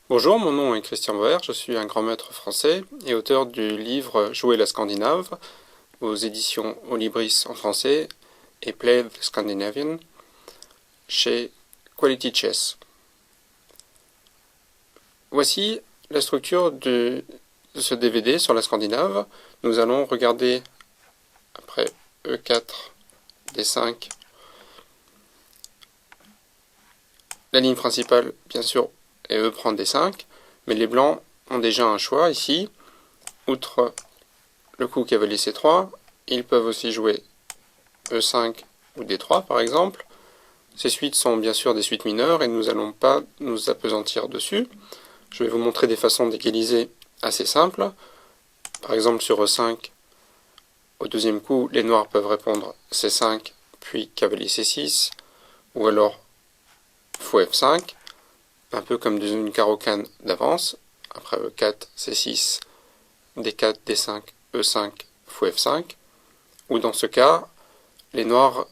Bonjour, mon nom est Christian Boer, je suis un grand maître français et auteur du livre Jouer la Scandinave aux éditions Olibris en français et Play the Scandinavian chez Quality Chess. Voici la structure de ce DVD sur la Scandinave. Nous allons regarder après E4, D5, la ligne principale bien sûr et E prend D5, mais les blancs ont déjà un choix ici. Outre le coup cavalier C3, ils peuvent aussi jouer E5 ou D3 par exemple. Ces suites sont bien sûr des suites mineures et nous n'allons pas nous appesantir dessus. Je vais vous montrer des façons d'égaliser assez simples. Par exemple sur E5, au deuxième coup, les noirs peuvent répondre C5 puis cavalier C6 ou alors fou F5, un peu comme dans une carocane d'avance. Après E4, C6, D4, D5, E5, fou F5. Ou dans ce cas, les noirs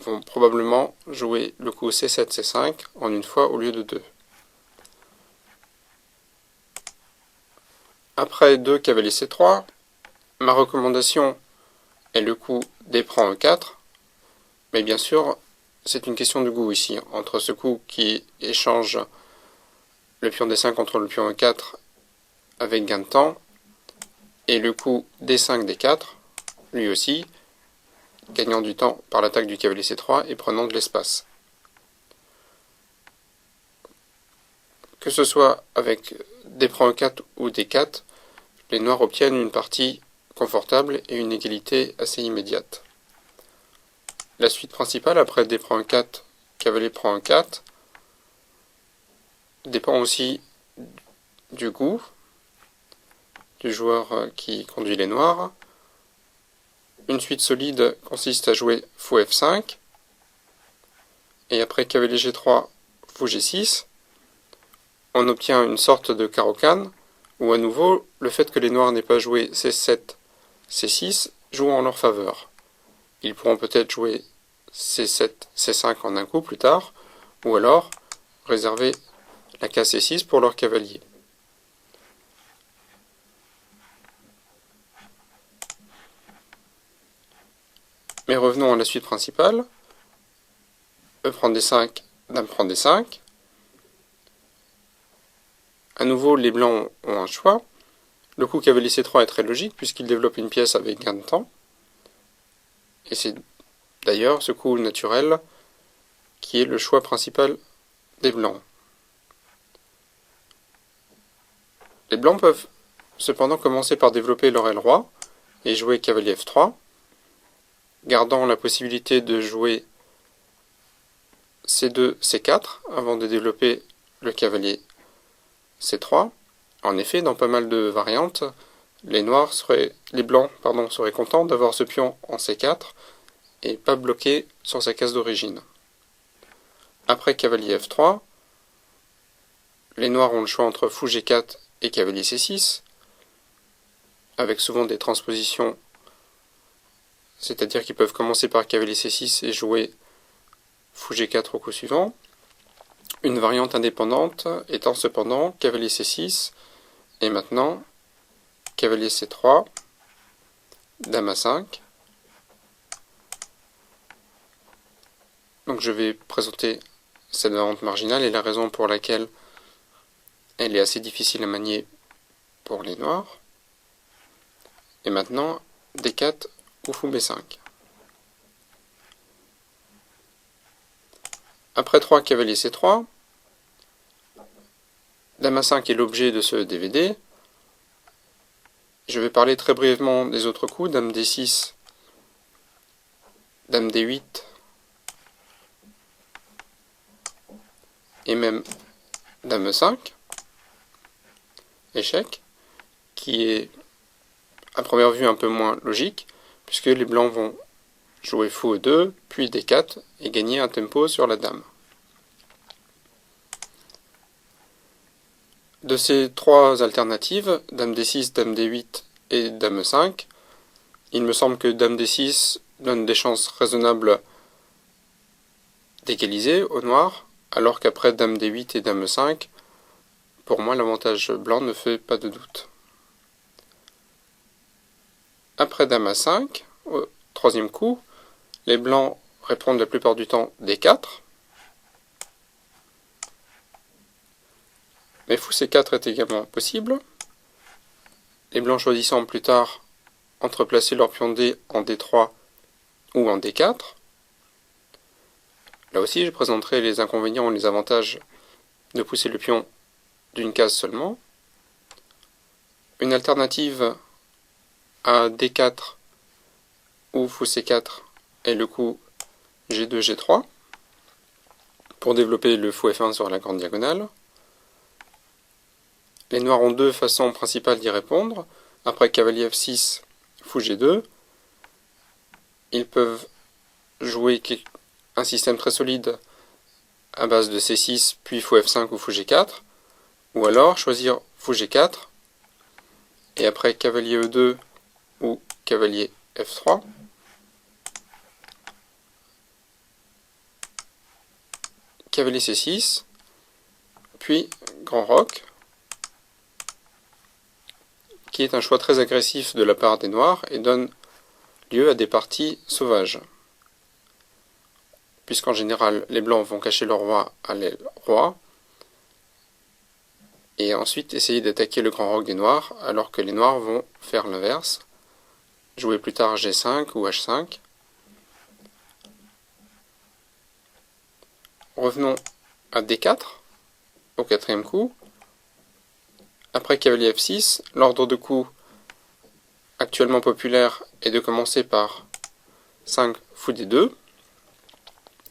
vont probablement jouer le coup C7, C5 en une fois au lieu de deux. Après 2 cavalier C3, ma recommandation est le coup D prend E4, mais bien sûr, c'est une question de goût ici, entre ce coup qui échange le pion D5 contre le pion E4 avec gain de temps, et le coup D5, D4, lui aussi, gagnant du temps par l'attaque du cavalier C3 et prenant de l'espace. Que ce soit avec D prend E4 ou D4, les noirs obtiennent une partie confortable et une égalité assez immédiate. La suite principale après D prend E4, cavalier prend E4 dépend aussi du goût du joueur qui conduit les noirs. Une suite solide consiste à jouer fou F5 et après cavalier G3, fou G6, on obtient une sorte de carocane où à nouveau le fait que les noirs n'aient pas joué C7, C6 joue en leur faveur. Ils pourront peut-être jouer C7, C5 en un coup plus tard, ou alors réserver la case C6 pour leur cavalier. Mais revenons à la suite principale. E prend D5, Dame prend D5. À nouveau, les blancs ont un choix. Le coup cavalier C3 est très logique puisqu'il développe une pièce avec gain de temps. Et c'est d'ailleurs ce coup naturel qui est le choix principal des blancs. Les blancs peuvent cependant commencer par développer leur aile roi et jouer cavalier F3, gardant la possibilité de jouer C2, C4 avant de développer le cavalier C3. En effet, dans pas mal de variantes, les blancs seraient contents d'avoir ce pion en C4 et pas bloqué sur sa case d'origine. Après cavalier F3, les noirs ont le choix entre fou G4 et cavalier C6, avec souvent des transpositions, c'est-à-dire qu'ils peuvent commencer par cavalier C6 et jouer fou G4 au coup suivant. Une variante indépendante étant cependant cavalier C6 et maintenant cavalier C3, dame A5. Donc je vais présenter cette variante marginale et la raison pour laquelle elle est assez difficile à manier pour les noirs. Et maintenant D4 ou fou B5. Après 3 cavalier C3, dame A5 est l'objet de ce DVD. Je vais parler très brièvement des autres coups, dame D6, dame D8, et même dame E5, échec, qui est à première vue un peu moins logique, puisque les blancs vont jouer fou E2, puis D4, et gagner un tempo sur la dame. De ces trois alternatives, dame D6, dame D8 et dame E5, il me semble que dame D6 donne des chances raisonnables d'égaliser au noir, alors qu'après dame D8 et dame E5, pour moi, l'avantage blanc ne fait pas de doute. Après dame A5, au troisième coup, les blancs répondent la plupart du temps D4. Mais fou C4 est également possible. Les blancs choisissant plus tard entre placer leur pion D en D3 ou en D4. Là aussi, je présenterai les inconvénients et les avantages de pousser le pion d'une case seulement. Une alternative à D4 ou fou C4 est le coup G2, G3 pour développer le fou F1 sur la grande diagonale. Les noirs ont deux façons principales d'y répondre. Après cavalier F6, fou G2, ils peuvent jouer un système très solide à base de C6, puis fou F5 ou fou G4, ou alors choisir fou G4, et après cavalier E2 ou cavalier F3, cavalier C6, puis grand roc, qui est un choix très agressif de la part des noirs et donne lieu à des parties sauvages. Puisqu'en général, les blancs vont cacher leur roi à l'aile roi, et ensuite essayer d'attaquer le grand roc des noirs, alors que les noirs vont faire l'inverse, jouer plus tard G5 ou H5. Revenons à D4, au quatrième coup. Après cavalier F6, l'ordre de coups actuellement populaire est de commencer par 5 fou D2,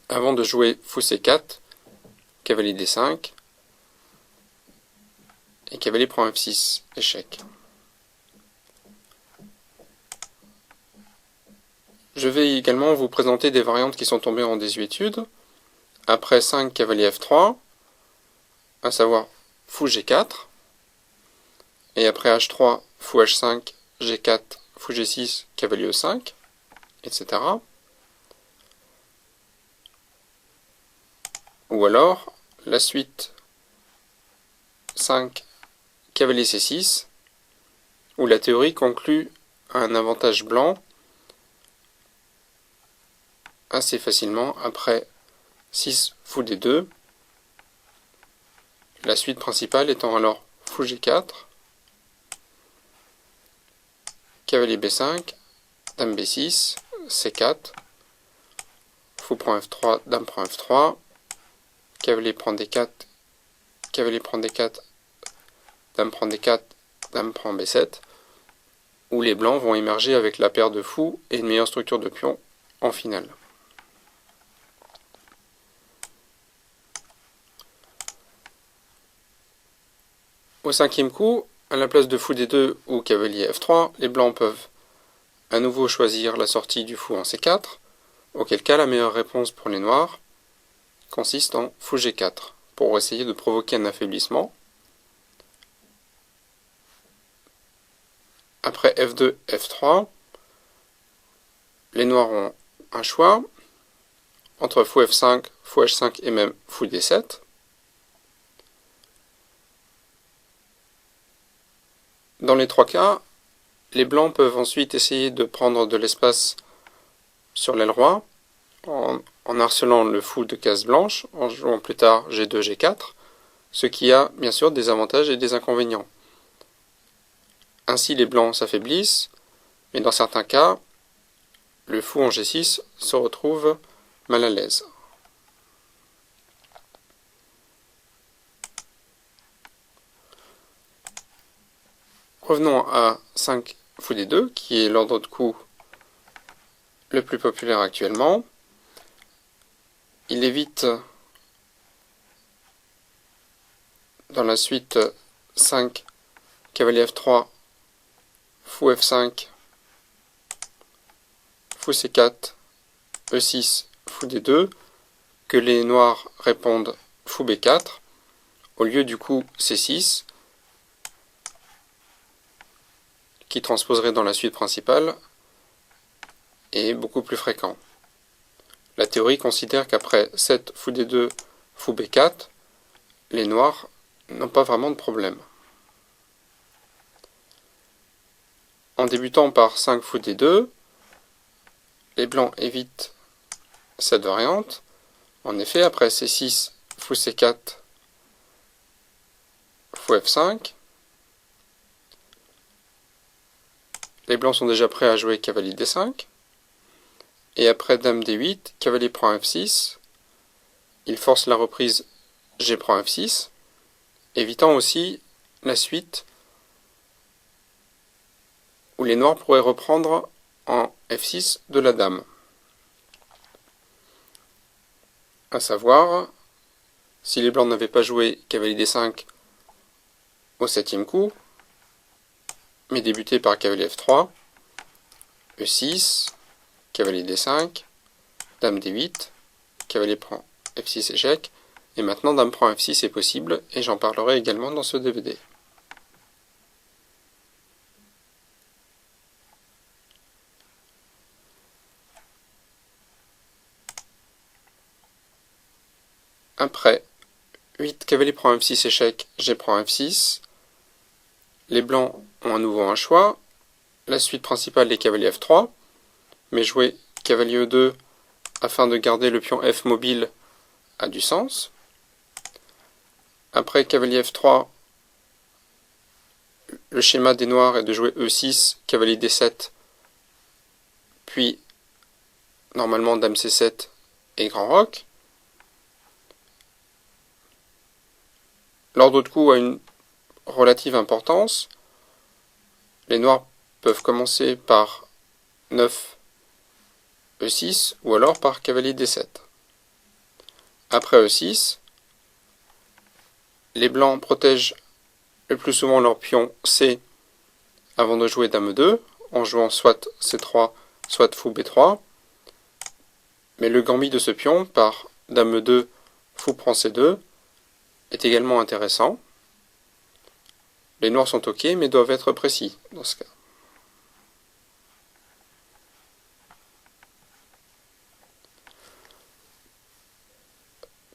avant de jouer fou C4, cavalier D5, et cavalier prend F6, échec. Je vais également vous présenter des variantes qui sont tombées en désuétude. Après 5 cavalier F3, à savoir fou G4, et après H3, fou H5, G4, fou G6, cavalier E5, etc. Ou alors, la suite 5 cavalier C6, où la théorie conclut à un avantage blanc assez facilement après 6 fou D2, la suite principale étant alors fou G4, cavalier B5, dame B6, C4, fou prend F3, dame prend F3, cavalier prend D4, cavalier prend D4, dame prend D4, dame prend B7, où les blancs vont émerger avec la paire de fous et une meilleure structure de pion en finale. Au cinquième coup, à la place de fou D2 ou cavalier F3, les blancs peuvent à nouveau choisir la sortie du fou en C4, auquel cas la meilleure réponse pour les noirs consiste en fou G4, pour essayer de provoquer un affaiblissement. Après F2, F3, les noirs ont un choix entre fou F5, fou H5 et même fou D7. Dans les trois cas, les blancs peuvent ensuite essayer de prendre de l'espace sur l'aile roi en harcelant le fou de case blanche, en jouant plus tard G2, G4, ce qui a bien sûr des avantages et des inconvénients. Ainsi les blancs s'affaiblissent, mais dans certains cas, le fou en G6 se retrouve mal à l'aise. Revenons à 5 fou D2, qui est l'ordre de coup le plus populaire actuellement. Il évite dans la suite 5 cavalier F3, fou F5, fou C4, E6, fou D2, que les noirs répondent fou B4, au lieu du coup C6, qui transposerait dans la suite principale, est beaucoup plus fréquent. La théorie considère qu'après 7 fou D2, fou B4, les noirs n'ont pas vraiment de problème. En débutant par 5 fou D2, les blancs évitent cette variante. En effet, après C6, fou C4, fou F5, les blancs sont déjà prêts à jouer cavalier D5. Et après dame D8, cavalier prend F6, il force la reprise G prend F6, évitant aussi la suite où les noirs pourraient reprendre en F6 de la dame. À savoir, si les blancs n'avaient pas joué cavalier D5 au 7e coup, mais débuté par cavalier F3, E6, cavalier D5, dame D8, cavalier prend F6 échec, et maintenant dame prend F6 est possible, et j'en parlerai également dans ce DVD. Après 8, cavalier prend F6 échec, G prend F6, les blancs ont à nouveau un choix, la suite principale est cavalier F3, mais jouer cavalier E2 afin de garder le pion F mobile a du sens. Après cavalier F3, le schéma des noirs est de jouer E6, cavalier D7, puis normalement dame C7 et grand roc. L'ordre de coups a une relative importance. Les noirs peuvent commencer par 9 E6 ou alors par cavalier D7. Après E6, les blancs protègent le plus souvent leur pion C avant de jouer dame E2, en jouant soit C3, soit fou B3. Mais le gambit de ce pion par dame E2, fou prend C2 est également intéressant. Les noirs sont ok, mais doivent être précis dans ce cas.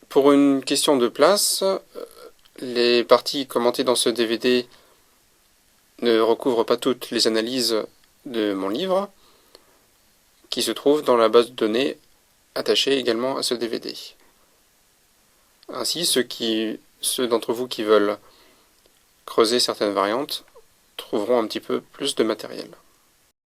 Pour une question de place, les parties commentées dans ce DVD ne recouvrent pas toutes les analyses de mon livre, qui se trouve dans la base de données attachée également à ce DVD. Ainsi, ceux d'entre vous qui veulent creuser certaines variantes trouveront un petit peu plus de matériel.